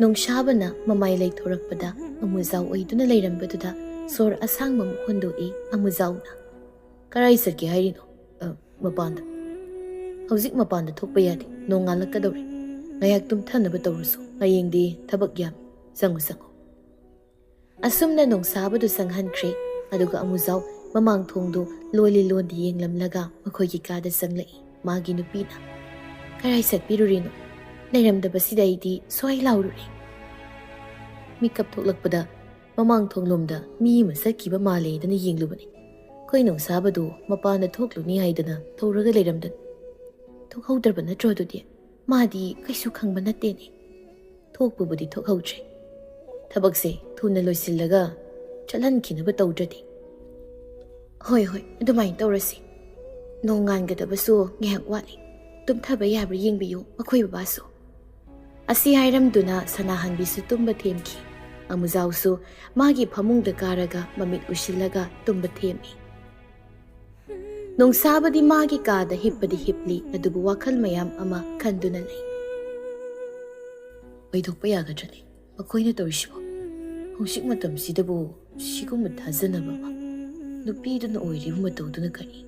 ꯅꯣꯡꯁꯥꯕꯅ ꯃꯃꯥꯏ ꯂꯩꯊꯣꯔꯛꯄꯗ ꯑꯃꯨꯖꯥꯎ ꯑꯣꯏꯗꯨꯅ ꯂꯩꯔꯝꯕꯗꯨꯗ ꯁꯣꯔ ꯑꯁꯥꯡꯕ ꯑꯃ ꯍꯣꯟꯗꯣꯛꯏ ꯑꯃꯨꯖꯥꯎꯅ꯫ ꯀꯔꯥꯏ ꯆꯠꯀꯦ ꯍꯥꯏꯔꯤꯅꯣ? ꯃꯄꯥꯟꯗ꯫ ꯍꯧꯖꯤꯛ ꯃꯄꯥꯟꯗ ꯊꯣꯛꯄ ꯌꯥꯗꯦ, ꯅꯣꯡ ꯉꯥꯜꯂꯛꯀꯗꯧꯔꯦ꯫ ꯉꯥꯏꯍꯥꯛ ꯇꯨꯝꯊꯅꯕ ꯇꯧꯔꯁꯨ, ꯍꯌꯦꯡꯗꯤ ꯊꯕꯛ ꯌꯥꯝ꯫ ꯆꯪꯉꯨ꯫ ꯑꯁꯨꯝꯅ ꯅꯣꯡꯁꯥꯕꯗꯨ ꯆꯪꯍꯟꯈ꯭ꯔꯦ, ꯑꯗꯨꯒ ꯑꯃꯨꯖꯥꯎ ꯃꯃꯥꯡ ꯊꯣꯡꯗꯨ ꯂꯣꯟꯗꯤ ꯌꯦꯡꯂꯝꯂꯒ ꯃꯈꯣꯏꯒꯤ ꯀꯥꯗ ꯆꯪꯂꯛꯏ ꯃꯥꯒꯤ ꯅꯨꯄꯤꯅ꯫ ꯀꯔꯥꯏ ꯆꯠꯄꯤꯔꯨꯔꯤꯅꯣ? ꯂꯩꯔꯝꯗꯕꯁꯤꯗ ꯑꯩꯗꯤ ꯁ꯭ꯋꯥꯏ ꯂꯥꯎꯔꯨꯔꯦ꯫ ꯃꯤꯀꯞ ꯊꯣꯛꯂꯛꯄꯗ ꯃꯃꯥꯡ ꯊꯣꯡꯂꯣꯝꯗ ꯃꯤ ꯑꯃ ꯆꯠꯈꯤꯕ ꯃꯥꯜꯂꯦꯗꯅ ꯌꯦꯡꯂꯨꯕꯅꯤ꯫ ꯑꯩꯈꯣꯏ ꯅꯣꯡꯁꯥꯕꯗꯨ ꯃꯄꯥꯟꯗ ꯊꯣꯛꯂꯨꯅꯤ ꯍꯥꯏꯗꯅ ꯊꯧꯔꯒ ꯂꯩꯔꯝꯗꯅ꯫ ꯊꯣꯛꯍꯧꯗ꯭ꯔꯕ ꯅꯠꯇ꯭ꯔꯣ ꯑꯗꯨꯗꯤ? ꯃꯥꯗꯤ ꯀꯩꯁꯨ ꯈꯪꯕ ꯅꯠꯇꯦꯅꯦ꯫ ꯊꯣꯛꯄꯕꯨꯗꯤ ꯊꯣꯛꯍꯧꯗ꯭ꯔꯦ꯫ ꯊꯕꯛꯁꯦ ꯊꯨꯅ ꯂꯣꯏꯁꯤꯜꯂꯒ ꯆꯠꯍꯟꯈꯤꯅꯕ ꯇꯧꯗ꯭ꯔꯗꯤ꯫ ꯍꯣꯏ, ꯑꯗꯨꯃꯥꯏꯅ ꯇꯧꯔꯁꯤ꯫ ꯅꯣꯡ ꯉꯥꯟꯒꯗꯕꯁꯨ ꯉꯥꯏꯍꯥꯛ ꯋꯥꯠꯂꯤ꯫ ꯇꯨꯝꯊꯕ ꯌꯥꯕ꯭ꯔꯥ ꯌꯦꯡꯕꯤꯌꯨ ꯃꯈꯣꯏ ꯕꯕꯥꯁꯨ꯫ ꯑꯁꯤ ꯍꯥꯏꯔꯝꯗꯨꯅ ꯁꯅꯥꯍꯟꯕꯤꯁꯨ ꯇꯨꯝꯕ ꯊꯦꯝꯈꯤ꯫ ꯑꯃꯨꯖꯥꯎꯁꯨ ꯃꯥꯒꯤ ꯐꯃꯨꯡꯗ ꯀꯥꯔꯒ ꯃꯃꯤꯠ ꯎꯏꯁꯤꯜꯂꯒ ꯇꯨꯝꯕ ꯊꯦꯝꯃꯤ꯫ ꯅꯣꯡꯁꯥꯕꯗꯤ ꯃꯥꯒꯤ ꯀꯥꯗ ꯍꯤꯞꯄꯗꯤ ꯍꯤꯞꯂꯤ, ꯑꯗꯨꯕꯨ ꯋꯥꯈꯜ ꯃꯌꯥꯝ ꯑꯃ ꯈꯟꯗꯨꯅ ꯂꯩ꯫ ꯑꯣꯏꯊꯣꯛꯄ ꯌꯥꯒꯗ꯭ꯔꯅꯦ ꯃꯈꯣꯏꯅ ꯇꯧꯔꯤꯁꯤꯕꯣ? ꯍꯧꯖꯤꯛ ꯃꯇꯝꯁꯤꯗꯕꯨ ꯁꯤꯒꯨꯝꯕ ꯊꯥꯖꯅꯕ ꯑꯃ ꯅꯨꯄꯤꯗꯨꯅ ꯑꯣꯏꯔꯤꯕ ꯃꯇꯧꯗꯨꯅ ꯀꯔꯤ?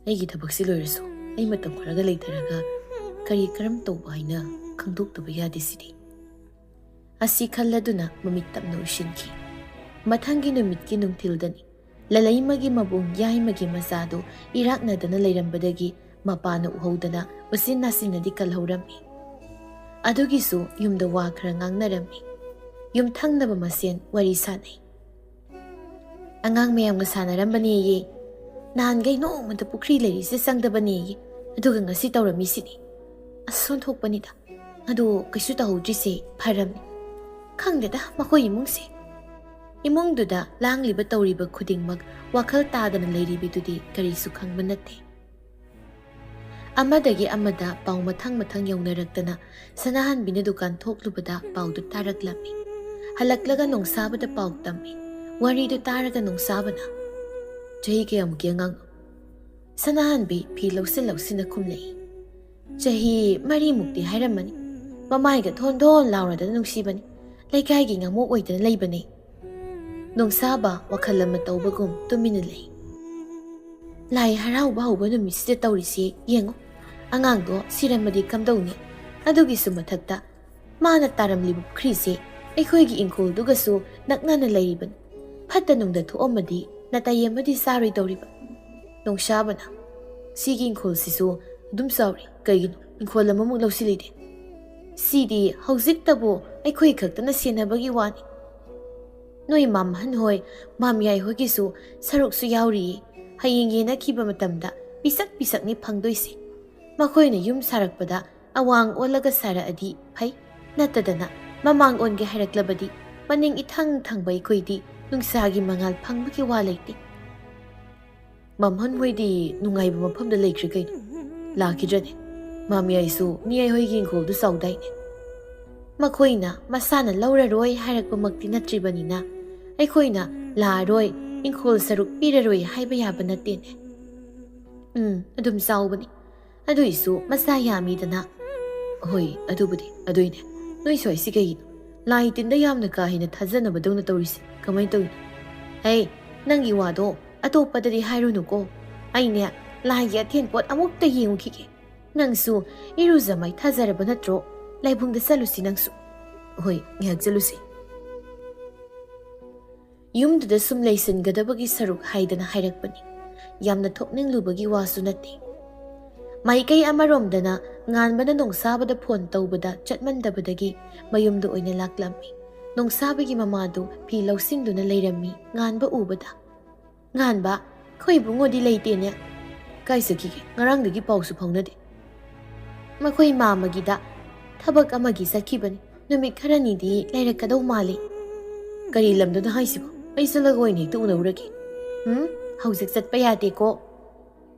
ꯑꯩꯒꯤ ꯊꯕꯛꯁꯤ ꯂꯣꯏꯔꯁꯨ ꯑꯩ ꯃꯇꯝ ꯈꯔꯒ ꯂꯩꯊꯔꯒ ꯀꯔꯝ ꯇꯧꯕ ꯍꯥꯏꯅ ꯈꯪꯗꯣꯛꯇꯕ ꯌꯥꯗꯦ ꯁꯤꯗꯤ꯫ ꯑꯁꯤ ꯈꯜꯂꯗꯨꯅ ꯃꯃꯤꯠ ꯇꯞꯅ ꯎꯏꯁꯤꯟꯈꯤ꯫ ꯃꯊꯪꯒꯤ ꯅꯨꯃꯤꯠꯀꯤ ꯅꯨꯡꯊꯤꯜꯗꯅꯤ꯫ ꯂꯂꯩꯃꯒꯤ ꯃꯕꯨꯡ ꯌꯥꯏꯃꯒꯤ ꯃꯆꯥꯗꯨ ꯏꯔꯥꯛꯅꯗꯅ ꯂꯩꯔꯝꯕꯗꯒꯤ ꯃꯄꯥꯅ ꯎꯍꯧꯗꯅ ꯎꯆꯤꯟ ꯅꯥꯆꯤꯟꯅꯗꯤ ꯀꯜꯍꯧꯔꯝꯃꯤ꯫ ꯑꯗꯨꯒꯤꯁꯨ ꯌꯨꯝꯗ ꯋꯥ ꯈꯔ ꯉꯥꯡꯅꯔꯝꯃꯤ꯫ ꯌꯨꯝꯊꯪꯅꯕ ꯃꯁꯦꯟ ꯋꯥꯔꯤ ꯁꯥꯟꯅꯩ꯫ ꯑꯉꯥꯡ ꯃꯌꯥꯝꯒ ꯁꯥꯟꯅꯔꯝꯕꯅꯦꯌꯦ꯫ ꯅꯍꯥꯟꯈꯩ ꯅꯣꯡꯃꯗ ꯄꯨꯈ꯭ꯔꯤ ꯂꯩꯔꯤꯁꯦ ꯆꯪꯗꯕꯅꯦꯌꯦ, ꯑꯗꯨꯒ ꯉꯁꯤ ꯇꯧꯔꯝꯃꯤꯁꯤꯅꯤ꯫ ꯑꯁ ꯁꯣꯟꯊꯣꯛꯄꯅꯤꯗ꯫ ꯑꯗꯣ ꯀꯩꯁꯨ ꯇꯧꯍꯧꯗ꯭ꯔꯤꯁꯦ ꯐꯔꯝꯅꯤ꯫ ꯈꯪꯗꯦꯗ ꯃꯈꯣꯏ ꯏꯃꯨꯡꯁꯦ꯫ ꯏꯃꯨꯡꯗꯨꯗ ꯂꯥꯡꯂꯤꯕ ꯇꯧꯔꯤꯕ ꯈꯨꯗꯤꯡꯃꯛ ꯋꯥꯈꯜ ꯇꯥꯗꯅ ꯂꯩꯔꯤꯕꯗꯨꯗꯤ ꯀꯔꯤꯁꯨ ꯈꯪꯕ ꯅꯠꯇꯦ꯫ ꯑꯃꯗꯒꯤ ꯑꯃꯗ ꯄꯥꯎ ꯃꯊꯪ ꯌꯧꯅꯔꯛꯇꯅ ꯁꯅꯥꯍꯟꯕꯤꯅ ꯗꯨꯀꯥꯟ ꯊꯣꯛꯂꯨꯕꯗ ꯄꯥꯎꯗꯨ ꯇꯥꯔꯛꯂꯝꯃꯤ꯫ ꯍꯜꯂꯛꯂꯒ ꯅꯣꯡꯁꯥꯕꯗ ꯄꯥꯎ ꯇꯝꯃꯤ꯫ ꯋꯥꯔꯤꯗꯨ ꯇꯥꯔꯒ ꯅꯣꯡꯁꯥꯕꯅ, ꯆꯍꯤ ꯀꯌꯥꯃꯨꯛꯀꯤ ꯑꯉꯥꯡꯅꯣ? ꯁꯅꯥꯍꯟꯕꯤ ꯐꯤ ꯂꯧꯁꯤꯟ ꯈꯨꯝꯂꯛꯏ꯫ ꯆꯍꯤ 4ꯃꯨꯛꯇꯤ ꯍꯥꯏꯔꯝꯃꯅꯤ꯫ ꯃꯃꯥꯏꯒ ꯊꯣꯟ ꯂꯥꯎꯔꯗꯅ ꯅꯨꯡꯁꯤꯕꯅꯤ꯫ ꯂꯩꯀꯥꯏꯒꯤ ꯉꯥꯃꯨ ꯑꯣꯏꯗꯅ ꯂꯩꯕꯅꯦ꯫ ꯅꯣꯡꯁꯥꯕ ꯋꯥꯈꯜ ꯑꯃ ꯇꯧꯕꯒꯨꯝ ꯇꯨꯃꯤꯟꯅ ꯂꯩ꯫ ꯂꯥꯏ ꯍꯔꯥꯎꯕ ꯍꯧꯕ ꯅꯨꯃꯤꯠꯁꯤꯗ ꯇꯧꯔꯤꯁꯤ ꯌꯦꯡꯉꯨ꯫ ꯑꯉꯥꯡꯗꯣ ꯁꯤꯔꯝꯃꯗꯤ ꯀꯝꯗꯧꯅꯤ? ꯑꯗꯨꯒꯤꯁꯨ ꯃꯊꯛꯇ ꯃꯥꯅ ꯇꯥꯔꯝꯂꯤꯕ ꯄꯨꯈ꯭ꯔꯤꯁꯦ ꯑꯩꯈꯣꯏꯒꯤ ꯏꯪꯈꯣꯜꯗꯨꯒꯁꯨ ꯅꯛꯅꯅ ꯂꯩꯔꯤꯕꯅꯤ꯫ ꯐꯠꯇ ꯅꯨꯡꯗ ꯊꯣꯛꯑꯝꯃꯗꯤ ꯅꯥꯇꯩ ꯑꯃꯗꯤ ꯆꯥꯔꯣꯏꯗꯧꯔꯤꯕ꯫ ꯅꯣꯡꯁꯥꯕꯅ, ꯁꯤꯒꯤ ꯏꯪꯈꯣꯜꯁꯤꯁꯨ ꯑꯗꯨꯝ ꯆꯥꯎꯔꯤ, ꯀꯩꯒꯤꯅꯣ ꯏꯪꯈꯣꯜ ꯑꯃꯃꯨꯛ ꯂꯧꯁꯤꯜꯂꯤꯗꯤ? ꯁꯤꯗꯤ ꯍꯧꯖꯤꯛꯇꯕꯨ ꯑꯩꯈꯣꯏ ꯈꯛꯇꯅ ꯁꯦꯟꯅꯕꯒꯤ ꯋꯥꯅꯤ꯫ ꯅꯣꯏ ꯃꯥꯝꯍꯟ ꯍꯣꯏ, ꯃꯥꯝꯌꯥꯏ ꯍꯣꯏꯒꯤꯁꯨ ꯁꯔꯨꯛꯁꯨ ꯌꯥꯎꯔꯤꯌꯦ꯫ ꯍꯌꯦꯡ ꯌꯦꯟꯅꯈꯤꯕ ꯃꯇꯝꯗ ꯄꯤꯁꯛꯅꯤ ꯐꯪꯗꯣꯏꯁꯦ꯫ ꯃꯈꯣꯏꯅ ꯌꯨꯝ ꯁꯥꯔꯛꯄꯗ ꯑꯋꯥꯡ ꯑꯣꯜꯂꯒ ꯁꯥꯔꯛꯑꯗꯤ ꯐꯩ, ꯅꯠꯇꯗꯅ ꯃꯃꯥꯡ ꯑꯣꯟꯒꯦ ꯍꯥꯏꯔꯛꯂꯕꯗꯤ ꯃꯅꯤꯡ ꯏꯊꯪ ꯊꯪꯕ ꯑꯩꯈꯣꯏꯗꯤ ꯅꯨꯡꯁꯥꯒꯤ ꯃꯉꯥꯜ ꯐꯪꯕꯒꯤ ꯋꯥ ꯂꯩꯇꯦ꯫ ꯃꯥꯝꯍꯟ ꯍꯣꯏꯗꯤ ꯅꯨꯡꯉꯥꯏꯕ ꯃꯐꯝꯗ ꯂꯩꯈ꯭ꯔꯦ ꯀꯩꯅꯣ? ꯂꯥꯛꯈꯤꯗ꯭ꯔꯅꯦ? ꯃꯥꯝꯌꯥꯏꯁꯨ ꯅꯤꯌꯥꯏ ꯍꯣꯏꯒꯤ ꯏꯪꯈꯣꯜꯗꯨ ꯆꯥꯎꯗꯥꯏꯅꯦ? ꯃꯈꯣꯏꯅ ꯃꯁꯥꯅ ꯂꯧꯔꯔꯣꯏ ꯍꯥꯏꯔꯛꯄꯃꯛꯇꯤ ꯅꯠꯇ꯭ꯔꯤꯕꯅꯤꯅ ꯑꯩꯈꯣꯏꯅ ꯂꯥꯛꯑꯔꯣꯏ, ꯏꯪꯈꯣꯜ ꯁꯔꯨꯛ ꯄꯤꯔꯔꯣꯏ ꯍꯥꯏꯕ ꯌꯥꯕ ꯅꯠꯇꯦꯅꯦ꯫ ꯑꯗꯨꯝ ꯆꯥꯎꯕꯅꯤ꯫ ꯑꯗꯨꯏꯁꯨ ꯃꯆꯥ ꯌꯥꯝꯃꯤꯗꯅ꯫ ꯍꯣꯏ, ꯑꯗꯨꯕꯨꯗꯤ ꯑꯗꯨꯏꯅꯦ꯫ ꯅꯣꯏ ꯁ꯭ꯋꯥꯏꯁꯤ ꯀꯩꯒꯤꯅꯣ? ꯂꯥꯏ ꯇꯤꯟꯗ ꯌꯥꯝꯅ ꯀꯥ ꯍꯦꯟꯅ ꯊꯥꯖꯅꯕꯗꯧꯅ ꯇꯧꯔꯤꯁꯦ ꯀꯃꯥꯏꯅ ꯇꯧꯔꯤꯅꯣ? ꯍꯩ, ꯅꯪꯒꯤ ꯋꯥꯗꯣ ꯑꯇꯣꯞꯄꯗꯗꯤ ꯍꯥꯏꯔꯨꯅꯨꯀꯣ꯫ ꯑꯩꯅꯦ ꯂꯥꯏꯒꯤ ꯑꯊꯦꯟꯄꯣꯠ ꯑꯃꯨꯛꯇ ꯌꯦꯡꯉꯨꯈꯤꯒꯦ꯫ ꯅꯪꯁꯨ ꯏꯔꯨꯖ ꯃꯥꯏꯊꯖꯔꯕ ꯅꯠꯇ꯭ꯔꯣ? ꯂꯥꯏꯕꯨꯡꯗ ꯆꯠꯂꯨꯁꯤ ꯅꯪꯁꯨ꯫ ꯍꯣꯏ, ꯉꯥꯏꯍꯥꯛ ꯆꯠꯂꯨꯁꯤ꯫ ꯌꯨꯝꯗꯨꯗ ꯁꯨꯝ ꯂꯩꯁꯤꯟꯒꯗꯕꯒꯤ ꯁꯔꯨꯛ ꯍꯥꯏꯗꯅ ꯍꯥꯏꯔꯛꯄꯅꯤ꯫ ꯌꯥꯝꯅ ꯊꯣꯛꯅꯤꯡꯂꯨꯕꯒꯤ ꯋꯥꯁꯨ ꯅꯠꯇꯦ꯫ ꯃꯥꯏꯀꯩ ꯑꯃꯔꯣꯝꯗꯅ ꯉꯥꯟꯕꯅ ꯅꯣꯡꯁꯥꯕꯗ ꯐꯣꯟ ꯇꯧꯕꯗ ꯆꯠꯃꯟꯗꯕꯗꯒꯤ ꯃꯌꯨꯝꯗ ꯑꯣꯏꯅ ꯂꯥꯛꯂꯝꯃꯤ꯫ ꯅꯣꯡꯁꯥꯕꯒꯤ ꯃꯃꯥꯗꯨ ꯐꯤ ꯂꯧꯁꯤꯟꯗꯨꯅ ꯂꯩꯔꯝꯃꯤ ꯉꯥꯟꯕ ꯎꯕꯗ꯫ ꯉꯥꯟꯕ, ꯑꯩꯈꯣꯏ ꯏꯕꯨꯡꯉꯣꯗꯤ ꯂꯩꯇꯦꯅꯦ꯫ ꯀꯥꯏ ꯆꯠꯈꯤꯒꯦ? ꯉꯔꯥꯡꯗꯒꯤ ꯄꯥꯎꯁꯨ ꯐꯥꯎꯅꯗꯦ꯫ ꯃꯈꯣꯏ ꯃꯥꯝꯃꯒꯤꯗ ꯊꯕꯛ ꯑꯃꯒꯤ ꯆꯠꯈꯤꯕꯅꯤ꯫ ꯅꯨꯃꯤꯠ ꯈꯔꯅꯤꯗꯤ ꯂꯩꯔꯛꯀꯗꯧ ꯃꯥꯜꯂꯤ꯫ ꯀꯔꯤ ꯂꯝꯗꯅꯣ ꯍꯥꯏꯁꯤꯕꯣ? ꯑꯩ ꯆꯠꯂꯒ ꯑꯣꯏꯅ ꯍꯦꯛꯇ ꯎꯅꯧꯔꯒꯦ꯫ ꯍꯧꯖꯤꯛ ꯆꯠꯄ ꯌꯥꯗꯦꯀꯣ꯫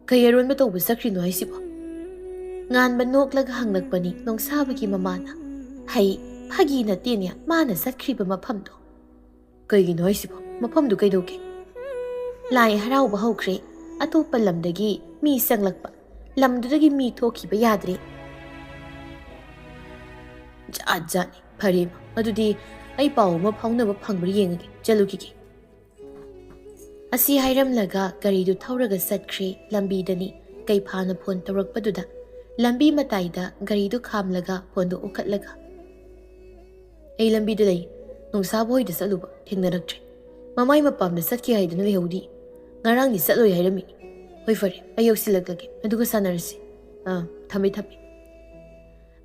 ꯀꯩ ꯑꯔꯣꯟꯕ ꯇꯧꯕ ꯆꯠꯈ꯭ꯔꯤꯅꯣ ꯍꯥꯏꯁꯤꯕꯣ? ꯉꯥꯟꯕ ꯅꯣꯛꯂꯒ ꯍꯪꯂꯛꯄꯅꯤ ꯅꯣꯡꯁꯥꯕꯒꯤ ꯃꯃꯥꯅ꯫ ꯍꯩ, ꯐꯥꯒꯤ ꯅꯠꯇꯦꯅꯦ ꯃꯥꯅ ꯆꯠꯈ꯭ꯔꯤꯕ ꯃꯐꯝꯗꯣ꯫ ꯀꯩꯒꯤꯅꯣ ꯍꯥꯏꯁꯤꯕꯣ? ꯃꯐꯝꯗꯨ ꯀꯩꯗꯧꯒꯦ? ꯂꯥꯏ ꯍꯔꯥꯎꯕ ꯍꯧꯈ꯭ꯔꯦ꯫ ꯑꯇꯣꯞꯄ ꯂꯝꯗꯒꯤ mi sanglakpa lamdudagi mi thokhiba yadre jani phare adudi ai paw ma phaunaba phangbri yengage chalukige asi hairamlaga gari du thauraga satkhre lambi dani kaiphana phone tawrakpaduda lambi mataida gari du khamlaga phone du ukhatlaga ai lambi de lei nungsa boi de saluba thengnaraktre mamai mapam de satki haiduna lehudi ngarang ni satloi hairami hoi fare ayok silaklage aduga sanarsi thami thapi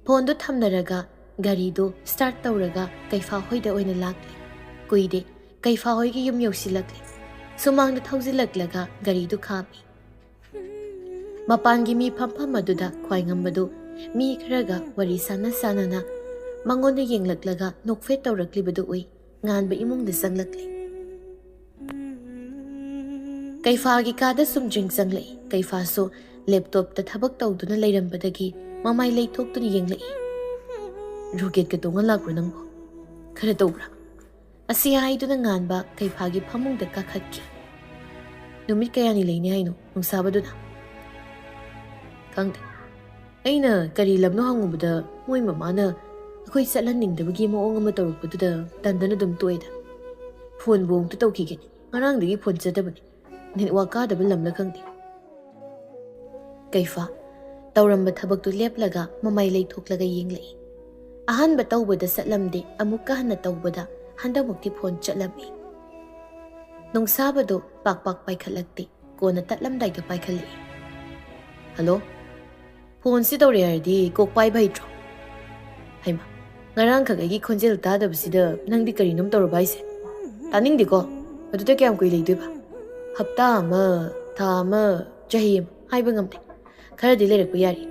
phone du thamnaraga gari du start tawraga kaifa hoida oina lakle kuide kaifa hoi gi yum yosilakle sumang da thauzilaklaga gari du khami mapangi mi phampam aduda khwai ngambadu mi kharaga wari sana sanana mangonda yenglaklaga nokfe tawraklibadu oi nganba imungda sanglakle kaifa gi kada sumjing sanglai kaifa so laptop ta thabak tawduna leirambadagi mamai leithokduna yenglai rocket ka tonga lakro nangbo khara tawbra asi haiduna nganba kaifa gi phamungda kakhatki numit kayani leini haino nungsabaduna kangde aina kari lamno hangubada moi mamana akhoi satlaningdabagi moong ama tawrukpaduda tandana dum toida phone bong tu tawkigeni ngarangdagi phone chadabani network kadaba lamla kangde kaifa tawramba thabak tu leplaga mamai leithoklaga yenglai ahanba tawbada satlamde amukka hanna tawbada handamukti phone chatlami nungsabado pak paikhalakte kona tatlamdai ga paikhali hello phone si tawre yardi kok pai baitro haima ngarang khagagi khonjel tadabsida nangdi kari num tawra baise taningdi ko aduta kyam koi leidoiba hapta ama tha ama chahi haiba ngamte kharadi lerak bu yari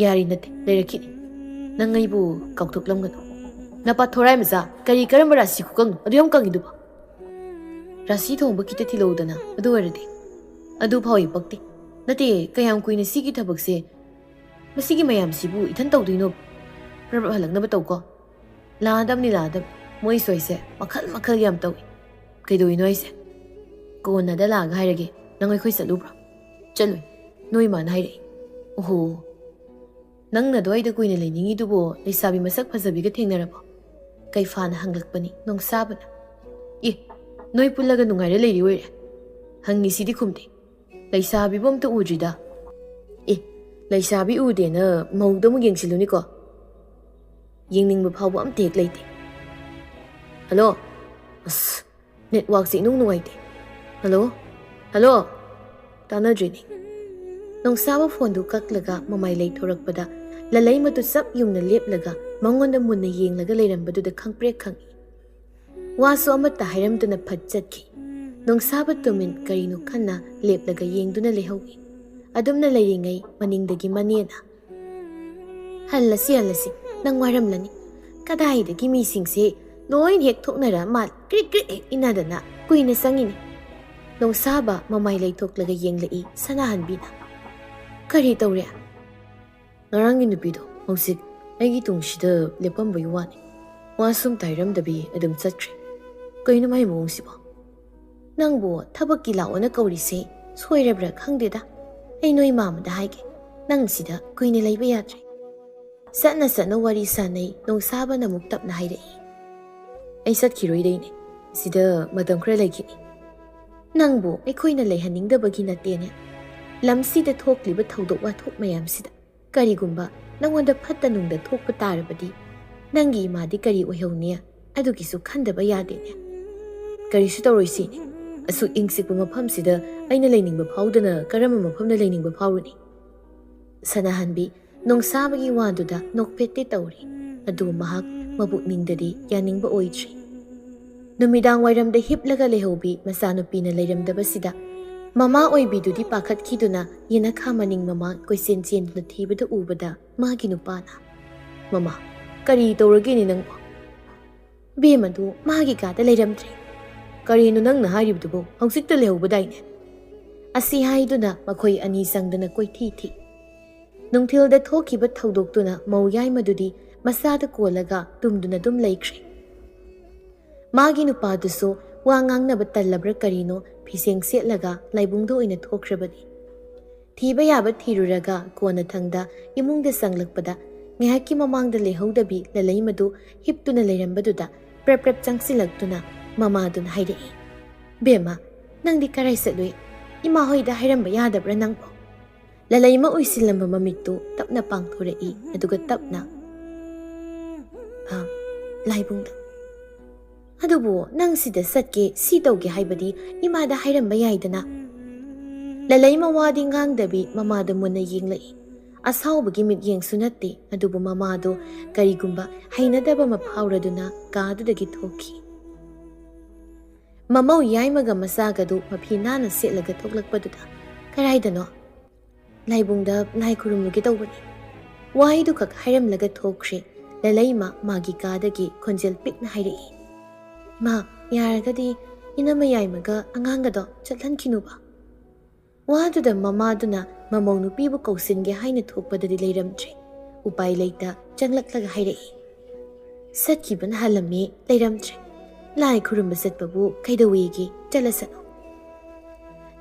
yari nate lerakini nangai bu kaukthoklam gano napa thorai maza kari karamba rasi khukang aduyam kangidu ba rasi thongba kita thilodana adu warade adu phawi pakti nate kayam kuina sigi thabakse masigi mayam sibu ithan tawduino prabha halaknaba tawko ladamni ladam moi soise makhal yam tawi kaidoino aise kona da laga hairage nangai khoi salubra chalui noi man haire oho nangna doida kuina leiningi dubo leisabi masak phajabi ga thengnarabo kaifana hanglakpani nongsabana noi pullaga nungaira leiri oire hangi sidi khumde leisabi bomta udrida leisabi udena mauda mu yengsiluni ko yengningba phawba am tek leite hello network si nung nuaite hello tanadrini nongsaba phone du kaklaga mamai leithorakpada lalai matu sap yungna leplaga mangonda munna yenglaga leirambadu da khangprek khangi waso amata hairamduna phatchatki nongsaba tumin karino khanna leplaga yengduna lehogi adumna leiringai maningdagi manena hallasi nang waramlani kadaidagi mi singse loin hek thoknara mal krik inadana kuina sangini nongsaba mamai leithoklaga yenglai sanahanbina kari tawre ngarangi nupido hosik aigi tungshida lepambai wani wasum tairamdabi adum chatre kaino mai mongsibo nangbo thabakki laona kawrise soirabra khangdeda ai noi mamada haige nangsida kuine leiba yatre satna wari sanai nongsaba na muktapna haire ai satkiroi deine sida madam khra leikini nangbo aikhoina leihaningdabagi natene lamsida thokliba thodok wathok mayamsida karigumba nangonda phatta nungda thokpa tarabadi nangi imadi kari oihaunia adugisu khandaba yadene karisu tawroisini asu ingsikpa mafamsida aina leiningba phawdana karama mafamna leiningba phawruni sanahanbi nongsabagi waduda nokpette tawri adu mahak mabukningdadi yaningba oidri numidang wairamda hiplaga lehobi masanupina leiramdabasida mama oibidudi pakhatkiduna yena khamaning mama koisen chenduna thibada ubada magi nupana mama kari tawrageni nangbo bemadu magi kada leiramdre karinu nangna haribdubo hausikta lehobadaine asi haiduna makhoi ani sangdana koithi nungthilda thokiba thodokduna mauyai madudi masada kolaga tumduna dum laikre magi nupaduso wa ngangnaba tallabra karino fiseng setlaga laibungdo oina thokrabani Thiba yaba thiruraga kona thangda imungda sanglakpada ngihakki mamangda lehaudabi lalai madu hiptuna leirambaduda prep prep changsilaktuna mamadun hairei. Bema, nangdi karai satlui, ima hoida hairamba yadabra nangbo. Lalai ma uisilamba mamittu tapna pangthorei aduga tapna. Laibungda. Adubu nang sida satke si tawge haibadi imada hairamba yaidana. Lalai ma wadi ngangdabi mamada muna yenglai. Asawbagi mityeng sunate adubu mamado karigumba hainadaba mapauraduna kadudagi thoki. Mamau yaimaga masagadu maphinana setlaga thoklakpaduda. Karaidano. Laibungda lai kurumugi tawbani. Waidu kak hairamlaga thokre lalai ma magi kadagi konjel pikna hairei. Ma yaragadi inama yaimaga angangado chatlankinuba. Waduda mamaduna mamau nupibu kausinge haina thokpadadi leiramtre. Upai leita changlaklaga hairei. Satkiban halame leiramtre. Lai kurumba satpabu kaidawegi chalasano.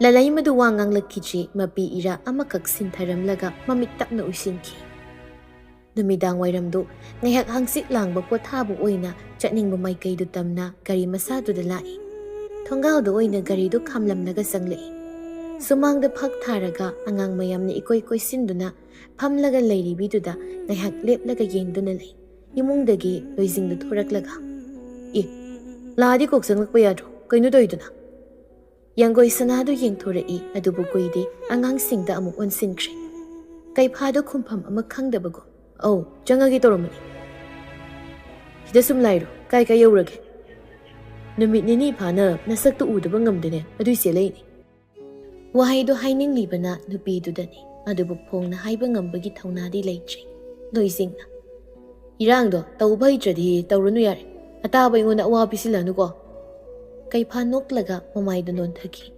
Lalai madu wangang lakkichi mapi ira amakak sintharamlaga mamit tapna usinki. Numidang wairamdu ngayak hangsit langba pothabu oina chatningba maikaidu tamna gari masadu da lai. Thongaudu oina gari du khamlamnaga sanglei. Sumangda phak tharaga angang mayamna ikoi sinduna phamlaga leiribiduda ngayak leplaga yengduna lei. Imungdagi loisingdu thoraklaga. Ladi kok sanglakpa yadro kainu doiduna. Yanggoi sanadu yengthorei adubu goide angang singda amuk onsinkre. Kaiphado khumpam ama khangdabago. Oh, changagi toromani. Hida sum lairo kai yaurage. Numit nini phana nasaktu udaba ngamdene adui selaini. Wahaido haining libana nupidudani adubu phongna haiba ngambagi thaunadi leitre. Loisingna. Irangdo tauba itradi tauranu yare. Ataba ingona awa pisilanu ko. Kaipha noklaga mamaidu nonthaki.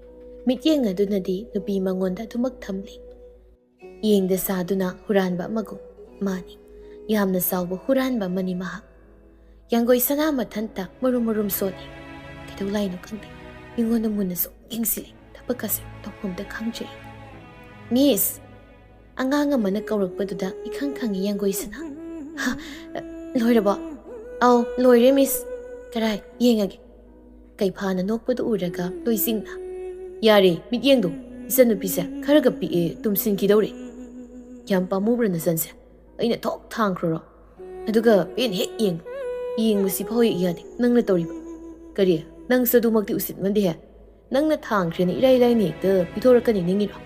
Mityeng adunadi nupi mangonda dumak thamli. Yengda saduna huranba magu. Mani. Yamna sawba huranba mani maha. Yanggoi sana mathanta murum soni. Kidau lainu kangde. Ingona munaso yengsili. Tapakase tophomda khangjai. Miss. Anganga mana kaurakpaduda ikang yanggoi sana. Ha. Loiraba. Aw, loire miss. Karai, yengage. Kaiphana nokpadu uraga loisingna. Yare, mityengdo. Isanu pisa kharaga pi'e tumsinkidawre. Yam pamubra na sanse. Aina thok thangkroro. Aduga pen hek yengbusi phau yadi nangna tawriba. Kari, nang sadumakti usit mande ha. Nangna thangkrena irai nekta pithorakani ningiro.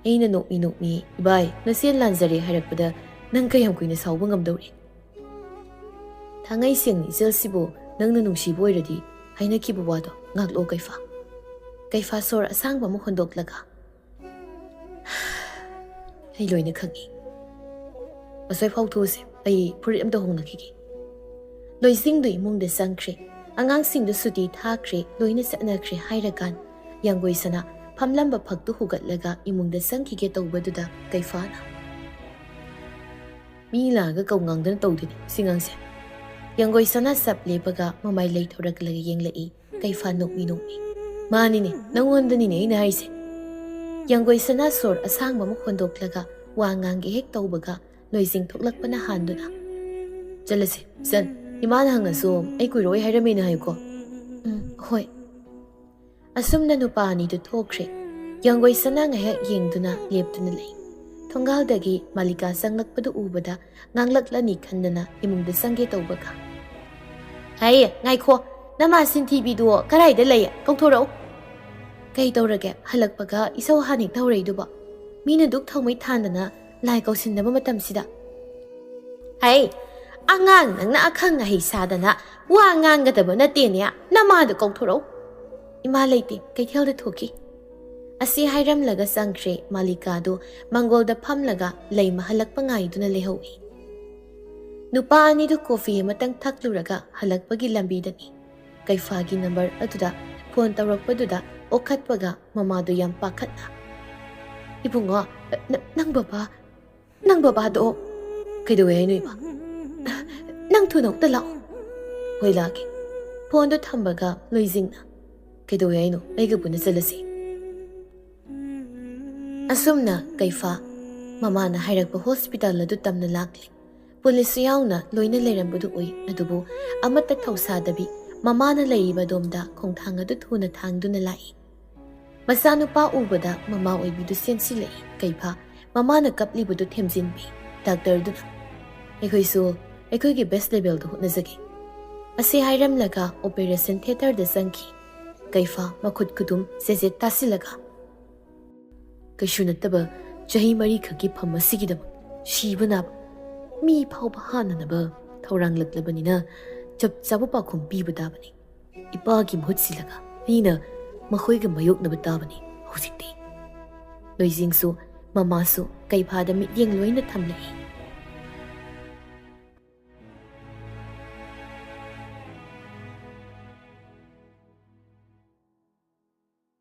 Aina nokmi ibai nasen lanzare harakpada nang kayam kuina sawba ngamdawre. Thangai sengni iselsibo nangna nungsibo oiradi hainakibu wado ngaklo kaifa. Kaifa sor asangba mo hondoklaga. Ai loina khangi. Asoi phauthose ai furit amta hongnakigi. Loisingdu imungda sangkre angangsingdu suti thakre loina satnakre hairakan yanggoi sana phamlamba phaktu hugatlaga imungda sangkige tawbaduda kaifana. Mi laga kaungangdana tawdini singangse. Yanggoi sana sap lepaga mamai leithoraklaga yenglai kaifa nokmi. Manine nangondanine ina haise. Yanggoi sana sor asangba mo hondoklaga wangangi hek tawbaga loising thoklakpana handuna. Jalase san imana hangaso ai kuiroi hairamena hayko. Hoi. Asumna nupani du thokre. Yanggoi sana ngahek yengduna leptuna lei. Thongaudagi malika sanglakpadu ubada nganglaklani khandana imungda sangge tawbaga. Hai, ngaikho, nama sintibidu karaida lei kauthorau. Kai tawrage halakpaga isau hanik tawreiduba. Mina duk thawmai thandana lai kausinaba matamsida. Hai, angang nangna akhang ngahi sadana wa ngangadaba natenia namadu kauthorau. Ima leite kaithelda thoki. Asi hairamlaga sangkre malikadu mangolda phamlaga lei mahalakpa ngaiduna lehawi. Nupa anidu kofi amatang thakluraga halakpagi lambidani. Kaifagi number aduda phone tawrakpaduda okhatpaga mamadu yam pakhatna. Ibungo nang baba do kaidawe hainu iba. Nang thunokta lao. Hoi lagi. Phone do thambaga loisingna. Kaidawe hainu aiga puna salasi. ꯑꯁꯨꯝꯅ ꯀꯩꯐꯥ ꯃꯃꯥꯅ ꯍꯥꯏꯔꯛꯄ hospital ꯑꯗꯨ ꯇꯝꯅ ꯂꯥꯛꯂꯤ꯫ ꯄꯨꯂꯤꯁꯁꯨ ꯌꯥꯎꯅ ꯂꯣꯏꯅ ꯂꯩꯔꯝꯕꯗꯨ ꯎꯏ, ꯑꯗꯨꯕꯨ ꯑꯃꯠꯇ ꯊꯧꯁꯥꯗꯕꯤ ꯃꯃꯥꯅ ꯂꯩꯔꯤꯕ ꯑꯗꯣꯝꯗ ꯈꯣꯡꯊꯥꯡ ꯑꯗꯨ ꯊꯨꯅ ꯊꯥꯡꯗꯨꯅ ꯂꯥꯛꯏ꯫ ꯃꯆꯥꯅꯨꯄꯥ ꯎꯕꯗ ꯃꯃꯥ ꯑꯣꯏꯕꯤꯗꯨ ꯆꯦꯟꯁꯤꯜꯂꯛꯏ꯫ ꯀꯩꯐꯥ ꯃꯃꯥꯅ ꯀꯞꯂꯤꯕꯗꯨ ꯊꯦꯝꯖꯤꯟꯕꯤ꯫ ꯗꯥꯛꯇꯔꯗꯨꯅ "ꯑꯩꯈꯣꯏꯁꯨ ꯑꯩꯈꯣꯏꯒꯤ ꯕꯦꯁ ꯂꯦꯚꯦꯜꯗ ꯍꯣꯠꯅꯖꯒꯦ" ꯑꯁꯤ ꯍꯥꯏꯔꯝꯂꯒ ꯑꯣꯄꯦꯔꯦꯁꯟ ꯊꯤꯌꯦꯇꯔꯗ ꯆꯪꯈꯤ꯫ ꯀꯩꯐꯥ ꯃꯈꯨꯠ ꯈꯨꯗꯨꯝ ꯆꯦꯆꯦꯠ ꯇꯥꯁꯤꯜꯂꯒ "ꯀꯩꯁꯨ ꯅꯠꯇꯕ ꯆꯍꯤ 4 ꯈꯛꯀꯤ ꯐꯝ ꯑꯁꯤꯒꯤꯗꯃꯛ ꯁꯤꯕ ꯅꯥꯕ ꯃꯤ ꯐꯥꯎꯕ ꯍꯥꯟꯅꯅꯕ ꯊꯧꯔꯥꯡꯂꯛꯂꯕꯅꯤꯅ ꯆꯞ ꯆꯥꯕ ꯄꯥꯎꯈꯨꯝ ꯄꯤꯕ ꯇꯥꯕꯅꯤ꯫ ꯏꯄꯥꯒꯤ ꯃꯍꯨꯠ ꯁꯤꯜꯂꯒ ꯑꯩꯅ ꯃꯈꯣꯏꯒ ꯃꯥꯌꯣꯛꯅꯕ ꯇꯥꯕꯅꯤ ꯍꯧꯖꯤꯛꯇꯤ"꯫ ꯂꯣꯏꯖꯤꯡꯁꯨ ꯃꯃꯥꯁꯨ ꯀꯩꯐꯥꯗ ꯃꯤꯠꯌꯦꯡ ꯂꯣꯏꯅ ꯊꯝꯂꯛꯏ꯫